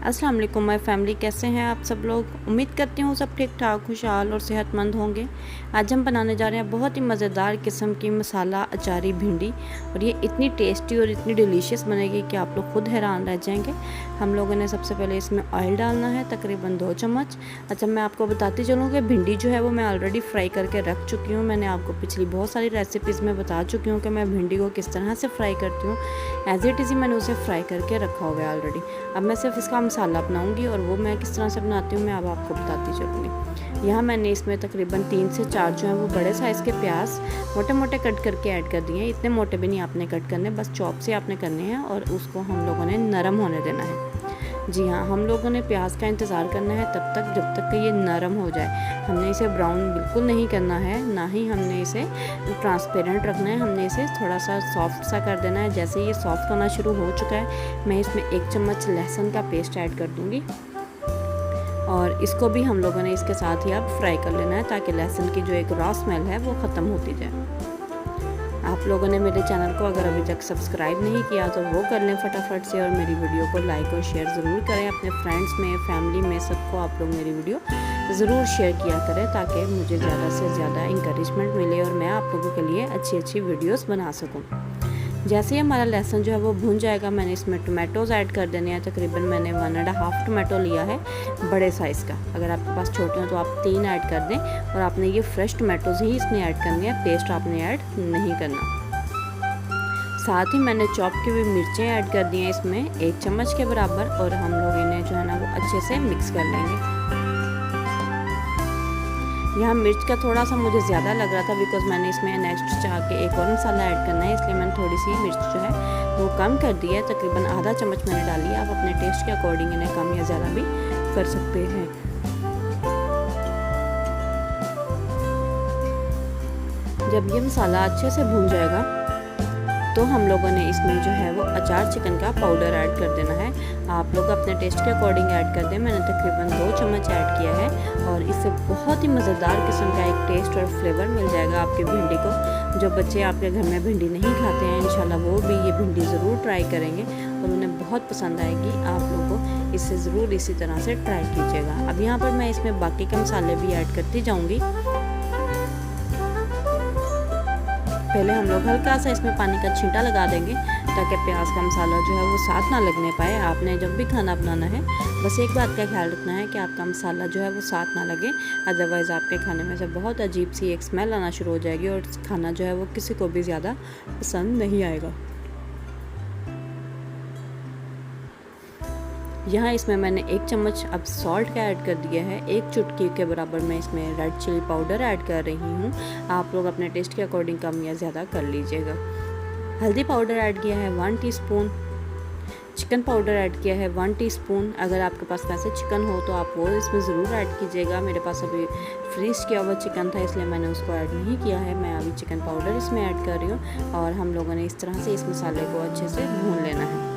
अस्सलाम वालेकुम my family, कैसे हैं आप सब लोग। उम्मीद करती हूँ सब ठीक ठाक, खुशहाल और सेहतमंद होंगे। आज हम बनाने जा रहे हैं बहुत ही मज़ेदार किस्म की मसाला अचारी भिंडी, और ये इतनी टेस्टी और इतनी डिलीशियस बनेगी कि आप लोग खुद हैरान रह जाएंगे। हम लोगों ने सबसे पहले इसमें ऑयल डालना है, तकरीबन 2 चम्मच। अच्छा, मैं आपको बताती चलूँ कि भिंडी जो है वो मैं ऑलरेडी फ्राई करके रख चुकी हूँ। मैंने आपको पिछली बहुत सारी रेसिपीज़ में बता चुकी हूँ कि मैं भिंडी को किस तरह से फ्राई करती हूँ। एज इट इज़ ही मैंने उसे फ्राई करके रखा हुआ है ऑलरेडी। अब मैं सिर्फ इसका मसाला बनाऊंगी, और वो मैं किस तरह से बनाती हूँ मैं अब आपको बताती चलूँगी। यहाँ मैंने इसमें तकरीबन 3 से 4 जो है वो बड़े साइज़ के प्याज मोटे मोटे कट करके ऐड कर दिए हैं। इतने मोटे भी नहीं आपने कट करने, बस चॉप से आपने करने हैं, और उसको हम लोगों ने नरम होने देना है। जी हाँ, हम लोगों ने प्याज का इंतज़ार करना है तब तक जब तक कि ये नरम हो जाए। हमने इसे ब्राउन बिल्कुल नहीं करना है, ना ही हमने इसे ट्रांसपेरेंट रखना है। हमने इसे थोड़ा सा सॉफ्ट सा कर देना है। जैसे ये सॉफ्ट होना शुरू हो चुका है, मैं इसमें 1 चम्मच लहसुन का पेस्ट ऐड कर दूँगी, और इसको भी हम लोगों ने इसके साथ ही अब फ्राई कर लेना है ताकि लहसुन की जो एक रॉ स्मेल है वो ख़त्म होती जाए। आप लोगों ने मेरे चैनल को अगर अभी तक सब्सक्राइब नहीं किया तो वो कर लें फटाफट से, और मेरी वीडियो को लाइक और शेयर ज़रूर करें अपने फ्रेंड्स में, फैमिली में, सबको आप लोग मेरी वीडियो ज़रूर शेयर किया करें ताकि मुझे ज़्यादा से ज़्यादा इंकरेजमेंट मिले और मैं आप लोगों के लिए अच्छी अच्छी वीडियोस बना सकूं। जैसे ही हमारा लहसुन जो है वो भून जाएगा, मैंने इसमें टोमेटोज़ ऐड कर देने हैं। तकरीबन मैंने 1.5 टोमेटो लिया है बड़े साइज़ का। अगर आपके पास छोटे हो तो आप 3 ऐड कर दें, और आपने ये फ्रेश टोमेटोज़ ही इसमें ऐड करनी है, पेस्ट आपने ऐड नहीं करना। साथ ही मैंने चॉप की हुई मिर्चें ऐड कर दी हैं इसमें 1 चम्मच के बराबर, और हम लोग इन्हें जो है ना वो अच्छे से मिक्स कर लेंगे। यहाँ मिर्च का थोड़ा सा मुझे ज़्यादा लग रहा था, बिकॉज मैंने इसमें नेक्स्ट चाह के एक और मसाला ऐड करना है, इसलिए मैंने थोड़ी सी मिर्च जो है वो कम कर दी है। तकरीबन आधा चम्मच मैंने डाली है। आप अपने टेस्ट के अकॉर्डिंग इन्हें कम या ज़्यादा भी कर सकते हैं। जब ये मसाला अच्छे से भून जाएगा तो हम लोगों ने इसमें जो है वो अचार चिकन का पाउडर ऐड कर देना है। आप लोग अपने टेस्ट के अकॉर्डिंग ऐड कर दें। मैंने तकरीबन 2 चम्मच ऐड किया है, और इससे बहुत ही मज़ेदार किस्म का एक टेस्ट और फ्लेवर मिल जाएगा आपकी भिंडी को। जो बच्चे आपके घर में भिंडी नहीं खाते हैं, इंशाल्लाह वो भी ये भिंडी ज़रूर ट्राई करेंगे और उन्हें बहुत पसंद आएगी। आप लोगों को इससे ज़रूर इसी तरह से ट्राई कीजिएगा। अब यहाँ पर मैं इसमें बाकी के मसाले भी ऐड करती जाऊँगी। पहले हम लोग हल्का सा इसमें पानी का छींटा लगा देंगे ताकि प्याज का मसाला जो है वो साथ ना लगने पाए। आपने जब भी खाना बनाना है बस एक बात का ख्याल रखना है कि आपका मसाला जो है वो साथ ना लगे, अदरवाइज़ आपके खाने में से बहुत अजीब सी एक स्मेल आना शुरू हो जाएगी और खाना जो है वो किसी को भी ज़्यादा पसंद नहीं आएगा। यहाँ इसमें मैंने 1 चम्मच अब सॉल्ट का ऐड कर दिया है। 1 चुटकी के बराबर मैं इसमें रेड चिली पाउडर ऐड कर रही हूँ। आप लोग अपने टेस्ट के अकॉर्डिंग कम या ज़्यादा कर लीजिएगा। हल्दी पाउडर ऐड किया है 1 टीस्पून। चिकन पाउडर ऐड किया है 1 टीस्पून। अगर आपके पास वैसे चिकन हो तो आप वो इसमें ज़रूर ऐड कीजिएगा। मेरे पास अभी फ्रीज़ किया हुआ चिकन था, इसलिए मैंने उसको ऐड नहीं किया है। मैं अभी चिकन पाउडर इसमें ऐड कर रही हूँ, और हम लोगों ने इस तरह से इस मसाले को अच्छे से भून लेना है।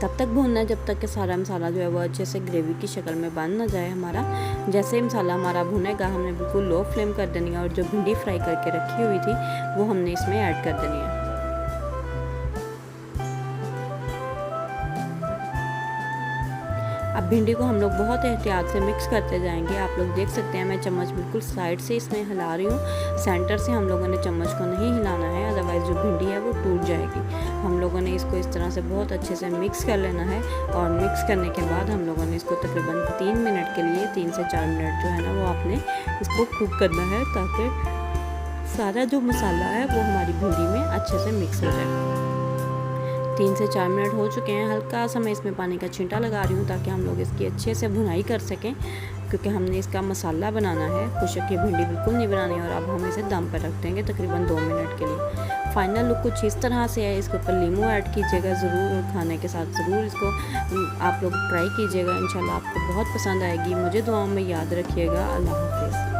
तब तक भूनना है जब तक कि सारा मसाला जो है वो अच्छे से ग्रेवी की शक्ल में बन ना जाए हमारा। जैसे ही मसाला हमारा भुनेगा, हमने बिल्कुल लो फ्लेम कर देनी है, और जो भिंडी फ्राई करके रखी हुई थी वो हमने इसमें ऐड कर देनी है। अब भिंडी को हम लोग बहुत एहतियात से मिक्स करते जाएंगे। आप लोग देख सकते हैं मैं चम्मच बिल्कुल साइड से इसमें हिला रही हूँ। सेंटर से हम लोगों ने चम्मच को नहीं हिलाना है, अदरवाइज़ जो भिंडी है वो टूट जाएगी। हम लोगों ने इसको इस तरह से बहुत अच्छे से मिक्स कर लेना है, और मिक्स करने के बाद हम लोगों ने इसको तकरीबन 3 मिनट के लिए 3 से 4 मिनट जो है ना वो आपने इसको कुक करना है ताकि सारा जो मसाला है वो हमारी भिंडी में अच्छे से मिक्स हो जाए। 3 से 4 मिनट हो चुके हैं। हल्का सा मैं इसमें पानी का छींटा लगा रही हूँ ताकि हम लोग इसकी अच्छे से भुनाई कर सकें, क्योंकि हमने इसका मसाला बनाना है। खुशक की भिंडी बिल्कुल नहीं बनानी, और अब हम इसे दम पर रख देंगे तकरीबन 2 मिनट के लिए। फाइनल लुक कुछ इस तरह से है। इसके ऊपर नींबू ऐड कीजिएगा ज़रूर, और खाने के साथ ज़रूर इसको आप लोग ट्राई कीजिएगा। इंशाल्लाह आपको बहुत पसंद आएगी। मुझे दुआओं में याद रखिएगा। अल्लाह हाफ़िज़।